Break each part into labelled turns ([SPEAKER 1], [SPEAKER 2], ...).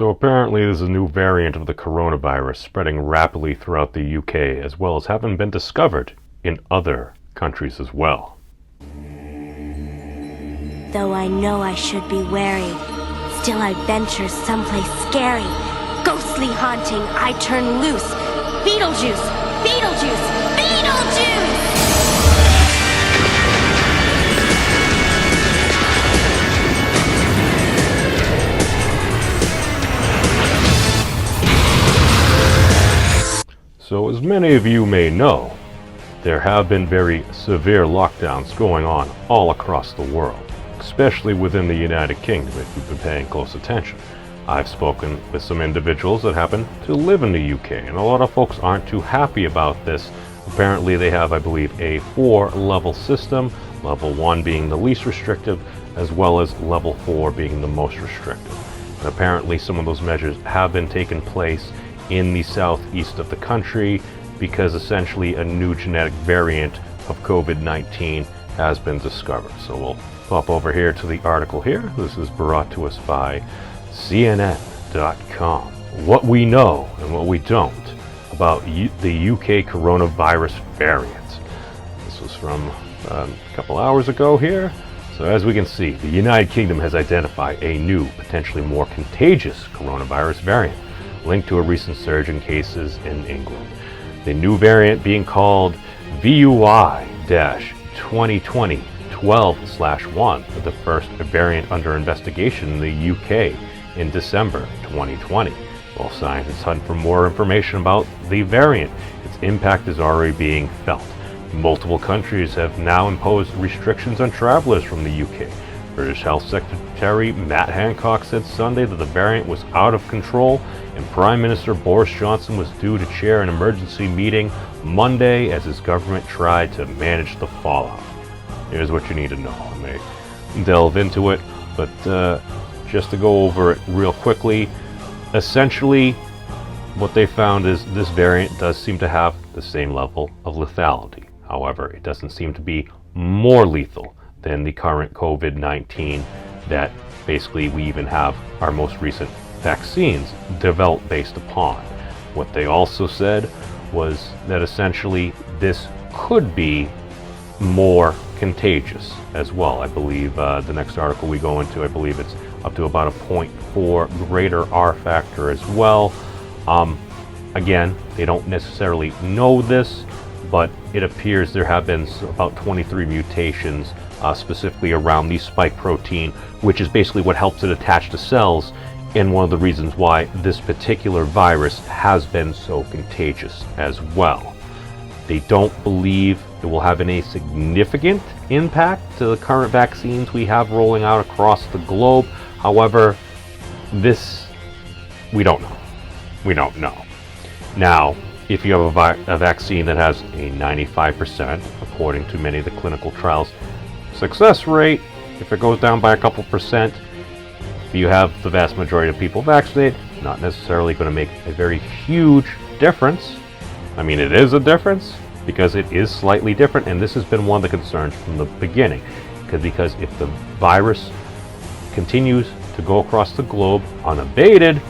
[SPEAKER 1] So apparently there's a new variant of the coronavirus spreading rapidly throughout the UK, as well as having been discovered in other countries as well.
[SPEAKER 2] Though I know I should be wary, still I venture someplace scary. Ghostly haunting, I turn loose. Beetlejuice! Beetlejuice! Beetlejuice!
[SPEAKER 1] So as many of you may know, there have been very severe lockdowns going on all across the world, especially within the United Kingdom if you've been paying close attention. I've spoken with some individuals that happen to live in the UK, and a lot of folks aren't too happy about this. Apparently they have, I believe, a 4-level system, level 1 being the least restrictive, as well as level 4 being the most restrictive. And apparently some of those measures have been taken place in the southeast of the country because essentially a new genetic variant of COVID-19 has been discovered. So we'll pop over here to the article here. This is brought to us by CNN.com. What we know and what we don't about the UK coronavirus variant. This was from a couple hours ago here. So as we can see, the United Kingdom has identified a new, potentially more contagious coronavirus variant linked to a recent surge in cases in England. The new variant being called VUI-2020-12/1, the first variant under investigation in the UK in December 2020. While scientists hunt for more information about the variant, its impact is already being felt. Multiple countries have now imposed restrictions on travelers from the UK. British Health Secretary Matt Hancock said Sunday that the variant was out of control, and Prime Minister Boris Johnson was due to chair an emergency meeting Monday as his government tried to manage the fallout. Here's what you need to know. I may delve into it, but just to go over it real quickly, essentially what they found is this variant does seem to have the same level of lethality. However, it doesn't seem to be more lethal than the current COVID-19 that basically we even have our most recent vaccines developed based upon. What they also said was that essentially this could be more contagious as well. I believe the next article we go into, I believe it's up to about a 0.4 greater R factor as well. Again, they don't necessarily know this, but it appears there have been about 23 mutations specifically around the spike protein, which is basically what helps it attach to cells, and one of the reasons why this particular virus has been so contagious as well. They don't believe it will have any significant impact to the current vaccines we have rolling out across the globe. However, this, we don't know. We don't know. Now, if you have a vaccine that has a 95%, according to many of the clinical trials, success rate, if it goes down by a couple percent, if you have the vast majority of people vaccinated, not necessarily going to make a very huge difference. I mean, it is a difference because it is slightly different, and this has been one of the concerns from the beginning. Because if the virus continues to go across the globe unabated,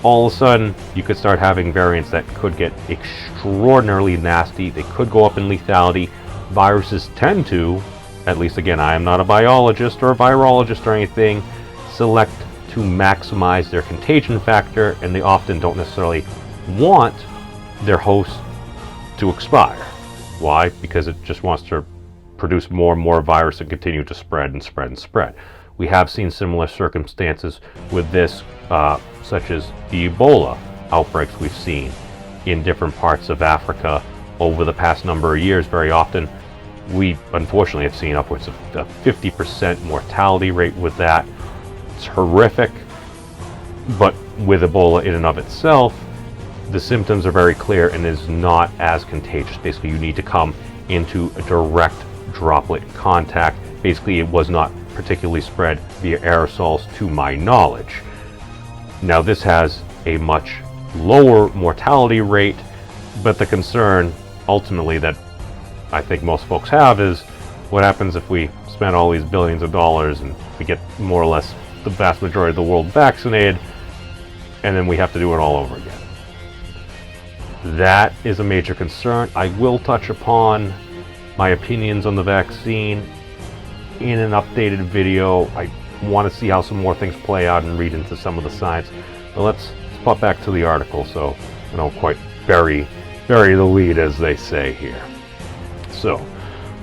[SPEAKER 1] all of a sudden you could start having variants that could get extraordinarily nasty. They could go up in lethality. Viruses tend to, at least again, I am not a biologist or a virologist or anything, select to maximize their contagion factor, and they often don't necessarily want their host to expire. Why? Because it just wants to produce more and more virus and continue to spread and spread and spread. We have seen similar circumstances with this, such as the Ebola outbreaks we've seen in different parts of Africa over the past number of years. Very often, we unfortunately have seen upwards of a 50% mortality rate with that. It's horrific, but with Ebola in and of itself, the symptoms are very clear and is not as contagious. Basically, you need to come into a direct droplet contact. Basically, it was not particularly spread via aerosols to my knowledge. Now, this has a much lower mortality rate, but the concern ultimately that I think most folks have is what happens if we spend all these billions of dollars and we get more or less the vast majority of the world vaccinated, and then we have to do it all over again. That is a major concern. I will touch upon my opinions on the vaccine in an updated video. I want to see how some more things play out and read into some of the science. But let's pop back to the article so I don't quite bury the lead, as they say here. So,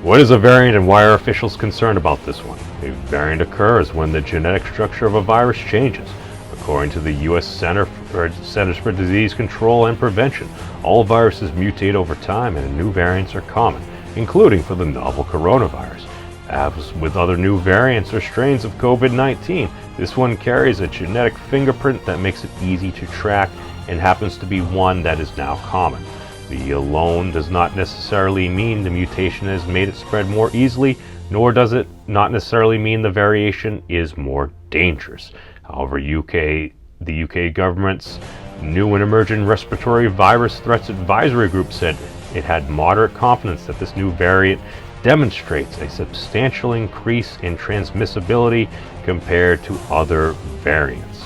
[SPEAKER 1] what is a variant and why are officials concerned about this one? A variant occurs when the genetic structure of a virus changes. According to the U.S. Centers for Disease Control and Prevention, all viruses mutate over time and new variants are common, including for the novel coronavirus. As with other new variants or strains of COVID-19, this one carries a genetic fingerprint that makes it easy to track and happens to be one that is now common. The alone does not necessarily mean the mutation has made it spread more easily, nor does it not necessarily mean the variation is more dangerous. However, the UK government's new and emerging respiratory virus threats advisory group said it had moderate confidence that this new variant demonstrates a substantial increase in transmissibility compared to other variants.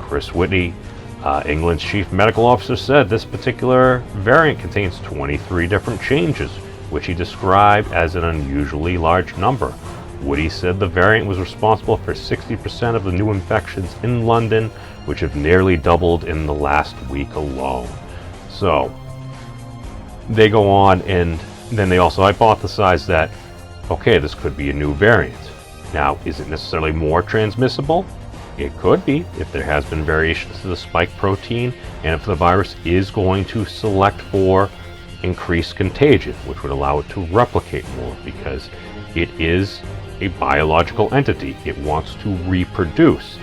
[SPEAKER 1] Chris Whitney, England's chief medical officer, said this particular variant contains 23 different changes, which he described as an unusually large number. Woody said the variant was responsible for 60% of the new infections in London, which have nearly doubled in the last week alone. So, they go on and then they also hypothesize that, okay, this could be a new variant. Now, is it necessarily more transmissible? It could be, if there has been variations to the spike protein, and if the virus is going to select for increased contagion, which would allow it to replicate more, because it is a biological entity. It wants to reproduce.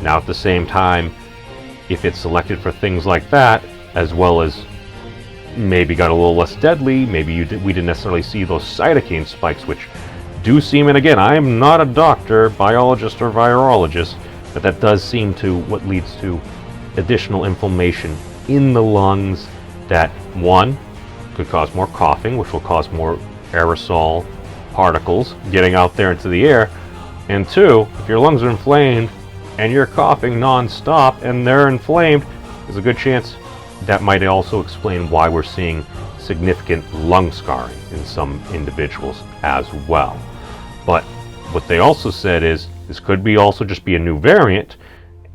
[SPEAKER 1] Now, at the same time, if it's selected for things like that, as well as maybe got a little less deadly, maybe we didn't necessarily see those cytokine spikes, which do seem, and again, I am not a doctor, biologist, or virologist, but that does seem to what leads to additional inflammation in the lungs that, one, could cause more coughing, which will cause more aerosol particles getting out there into the air, and two, if your lungs are inflamed and you're coughing non-stop and they're inflamed, there's a good chance that might also explain why we're seeing significant lung scarring in some individuals as well. But what they also said is this could be also just be a new variant,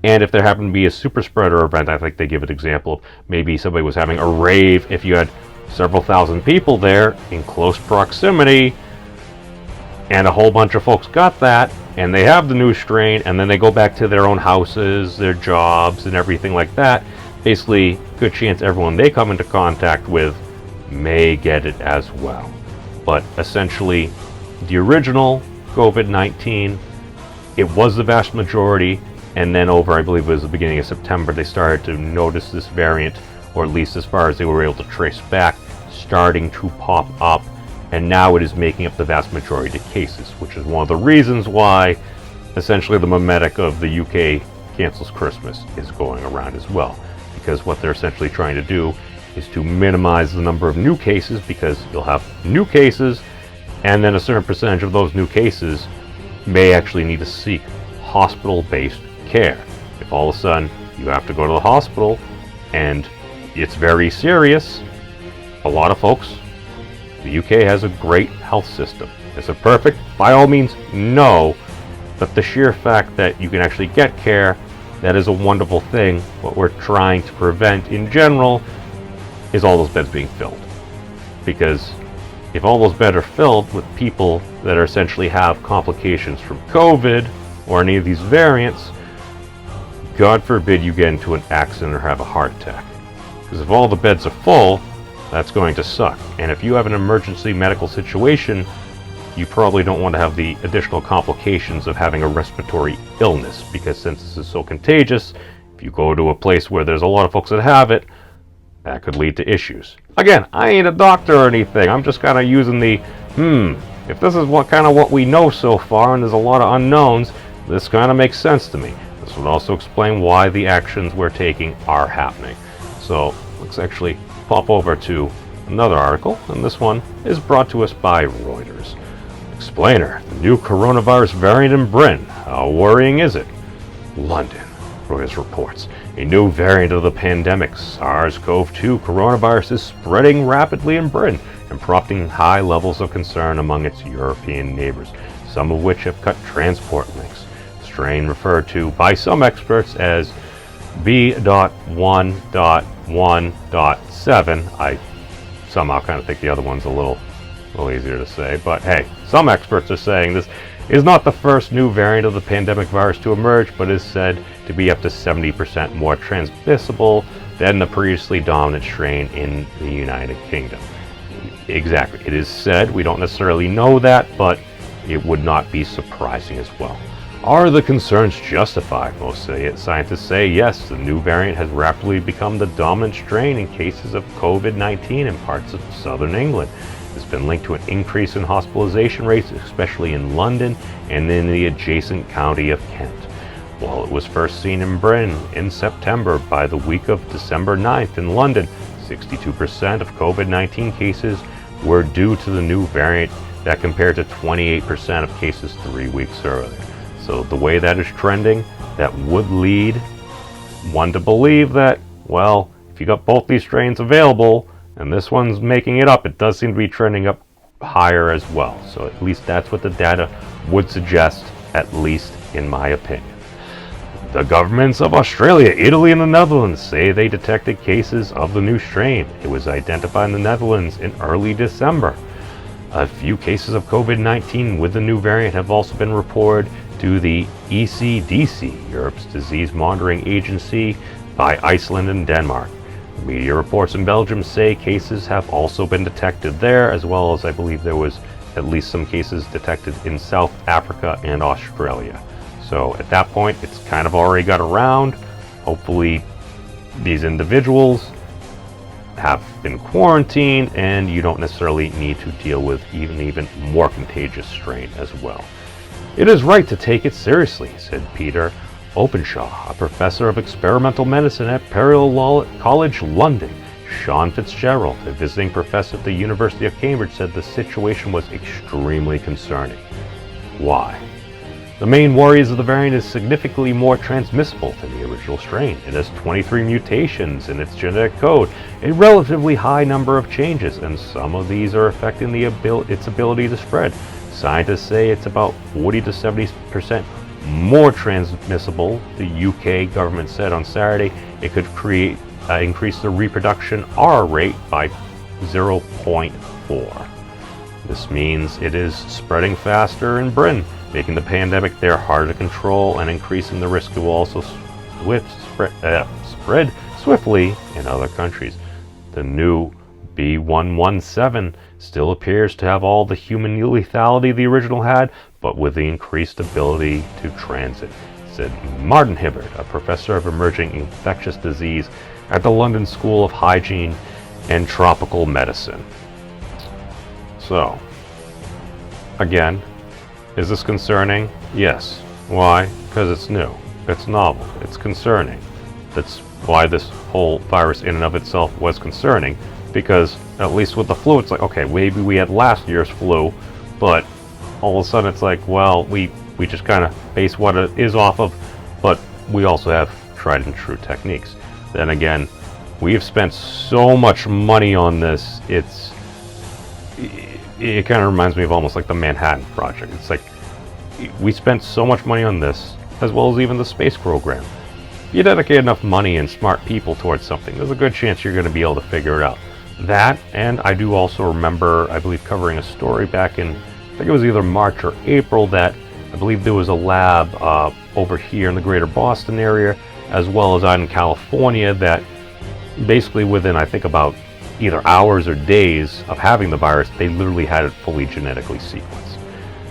[SPEAKER 1] and if there happened to be a super spreader event, I think they give an example of maybe somebody was having a rave, if you had several thousand people there in close proximity and a whole bunch of folks got that and they have the new strain and then they go back to their own houses, their jobs and everything like that, basically good chance everyone they come into contact with may get it as well. But essentially the original COVID-19, it was the vast majority, and then over, I believe it was the beginning of September, they started to notice this variant, or at least as far as they were able to trace back, starting to pop up, and now it is making up the vast majority of cases, which is one of the reasons why essentially the mimetic of the UK cancels Christmas is going around as well, because what they're essentially trying to do is to minimize the number of new cases, because you'll have new cases, and then a certain percentage of those new cases may actually need to seek hospital-based care. If all of a sudden you have to go to the hospital and it's very serious, a lot of folks, the UK has a great health system. Is it perfect? By all means, no. But the sheer fact that you can actually get care, that is a wonderful thing. What we're trying to prevent in general is all those beds being filled. Because if all those beds are filled with people that are essentially have complications from COVID or any of these variants, God forbid you get into an accident or have a heart attack. Because if all the beds are full, that's going to suck. And if you have an emergency medical situation, you probably don't want to have the additional complications of having a respiratory illness, because since this is so contagious, if you go to a place where there's a lot of folks that have it, that could lead to issues. Again, I ain't a doctor or anything. I'm just kind of using the, if this is what we know so far and there's a lot of unknowns, this kind of makes sense to me. This would also explain why the actions we're taking are happening. So let's actually pop over to another article, and this one is brought to us by Reuters. Explainer, the new coronavirus variant in Britain. How worrying is it? London, Reuters reports. A new variant of the pandemic, SARS-CoV-2 coronavirus, is spreading rapidly in Britain and prompting high levels of concern among its European neighbors, some of which have cut transport links. The strain, referred to by some experts as B.1.1.7, I somehow kind of think the other one's a little easier to say, but hey, some experts are saying this is not the first new variant of the pandemic virus to emerge, but is said to be up to 70% more transmissible than the previously dominant strain in the United Kingdom. Exactly. It is said, we don't necessarily know that, but it would not be surprising as well. Are the concerns justified? Most scientists say yes, the new variant has rapidly become the dominant strain in cases of COVID-19 in parts of southern England. It's been linked to an increase in hospitalization rates, especially in London and in the adjacent county of Kent. While it was first seen in Britain in September, by the week of December 9th in London, 62% of COVID-19 cases were due to the new variant, that compared to 28% of cases 3 weeks earlier. So the way that is trending, that would lead one to believe that, well, if you got both these strains available, and this one's making it up, it does seem to be trending up higher as well. So at least that's what the data would suggest, at least in my opinion. The governments of Australia, Italy, and the Netherlands say they detected cases of the new strain. It was identified in the Netherlands in early December. A few cases of COVID-19 with the new variant have also been reported to the ECDC, Europe's disease monitoring agency, by Iceland and Denmark. Media reports in Belgium say cases have also been detected there, as well as I believe there was at least some cases detected in South Africa and Australia. So at that point, it's kind of already got around. Hopefully these individuals have been quarantined and you don't necessarily need to deal with even more contagious strain as well. It is right to take it seriously, said Peter Openshaw, a professor of experimental medicine at Imperial College London. Sean Fitzgerald, a visiting professor at the University of Cambridge, said the situation was extremely concerning. Why? The main worry is that the variant is significantly more transmissible than the original strain. It has 23 mutations in its genetic code, a relatively high number of changes, and some of these are affecting its ability to spread. Scientists say it's about 40 to 70% more transmissible. The UK government said on Saturday it could increase the reproduction R rate by 0.4. This means it is spreading faster in Britain, making the pandemic there harder to control and increasing the risk it will also spread swiftly in other countries. The new B.1.1.7 still appears to have all the human lethality the original had, but with the increased ability to transit, said Martin Hibbert, a professor of emerging infectious disease at the London School of Hygiene and Tropical Medicine. So, again, is this concerning? Yes. Why? Because it's new. It's novel. It's concerning. That's why this whole virus in and of itself was concerning, because at least with the flu, it's like, okay, maybe we had last year's flu, but all of a sudden it's like, well, we just kind of base what it is off of, but we also have tried and true techniques. Then again, we have spent so much money on this, it kind of reminds me of almost like the Manhattan Project. It's like, we spent so much money on this, as well as even the space program. If you dedicate enough money and smart people towards something, there's a good chance you're going to be able to figure it out. That, and I do also remember, I believe, covering a story back in, I think it was either March or April, that I believe there was a lab over here in the greater Boston area, as well as out in California, that basically within, I think, about either hours or days of having the virus, they literally had it fully genetically sequenced.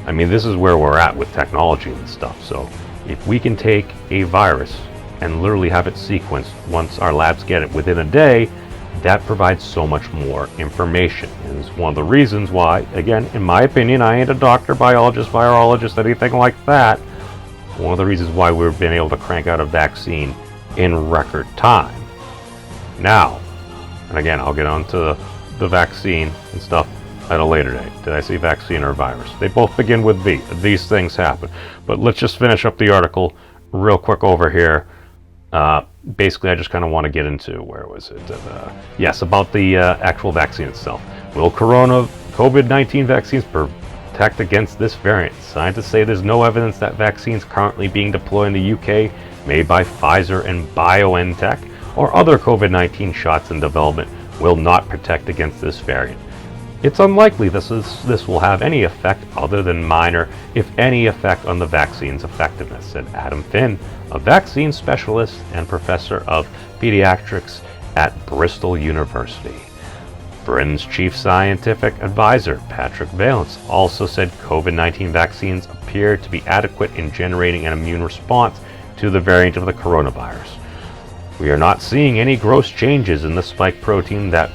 [SPEAKER 1] I mean, this is where we're at with technology and stuff. So if we can take a virus and literally have it sequenced once our labs get it within a day, that provides so much more information. And it's one of the reasons why, again, in my opinion, I ain't a doctor, biologist, virologist, anything like that. One of the reasons why we've been able to crank out a vaccine in record time. Now, and again, I'll get on to the vaccine and stuff at a later date. Did I say vaccine or virus? They both begin with V. These things happen. But let's just finish up the article real quick over here. basically, I just kind of want to get into, where was it? Yes, about the actual vaccine itself. Will COVID-19 vaccines protect against this variant? Scientists say there's no evidence that vaccines currently being deployed in the UK, made by Pfizer and BioNTech, or other COVID-19 shots in development, will not protect against this variant. It's unlikely this will have any effect other than minor, if any, effect on the vaccine's effectiveness, said Adam Finn, a vaccine specialist and professor of pediatrics at Bristol University. Britain's chief scientific advisor, Patrick Vallance, also said COVID-19 vaccines appear to be adequate in generating an immune response to the variant of the coronavirus. We are not seeing any gross changes in the spike protein that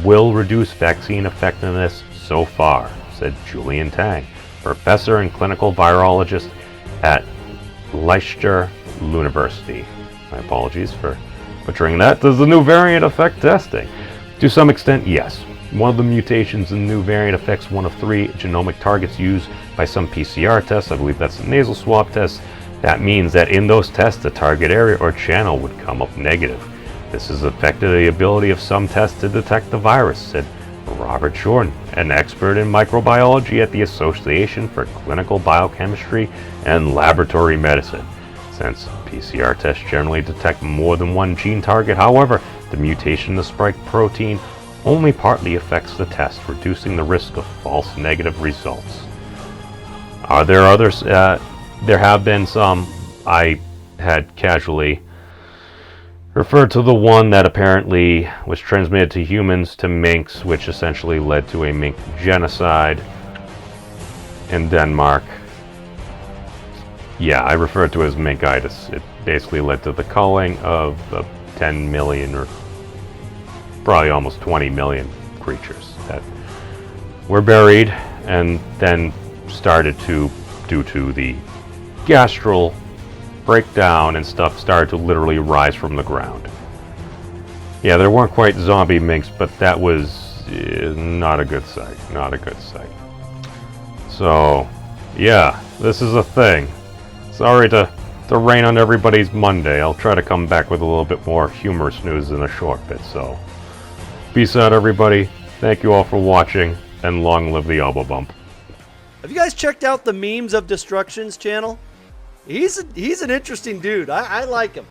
[SPEAKER 1] will reduce vaccine effectiveness so far, said Julian Tang, professor and clinical virologist at Leicester University. My apologies for butchering that. Does the new variant affect testing? To some extent, yes. One of the mutations in the new variant affects one of 3 genomic targets used by some PCR tests. I believe that's the nasal swab test. That means that in those tests, the target area or channel would come up negative. This has affected the ability of some tests to detect the virus, said Robert Jordan, an expert in microbiology at the Association for Clinical Biochemistry and Laboratory Medicine. Since PCR tests generally detect more than one gene target, however, the mutation in the spike protein only partly affects the test, reducing the risk of false negative results. Are there others? There have been some. I had casually referred to the one that apparently was transmitted to humans to minks, which essentially led to a mink genocide in Denmark. Yeah, I referred to it as minkitis. It basically led to the culling of 10 million, or probably almost 20 million creatures that were buried and then started to, due to the gastral breakdown and stuff, started to literally rise from the ground. Yeah, there weren't quite zombie minks, but that was not a good sight. Not a good sight. So, yeah, this is a thing. Sorry to rain on everybody's Monday. I'll try to come back with a little bit more humorous news in a short bit. So, peace out, everybody. Thank you all for watching, and long live the elbow bump.
[SPEAKER 3] Have you guys checked out the Memes of Destruction's channel? He's an interesting dude. I like him.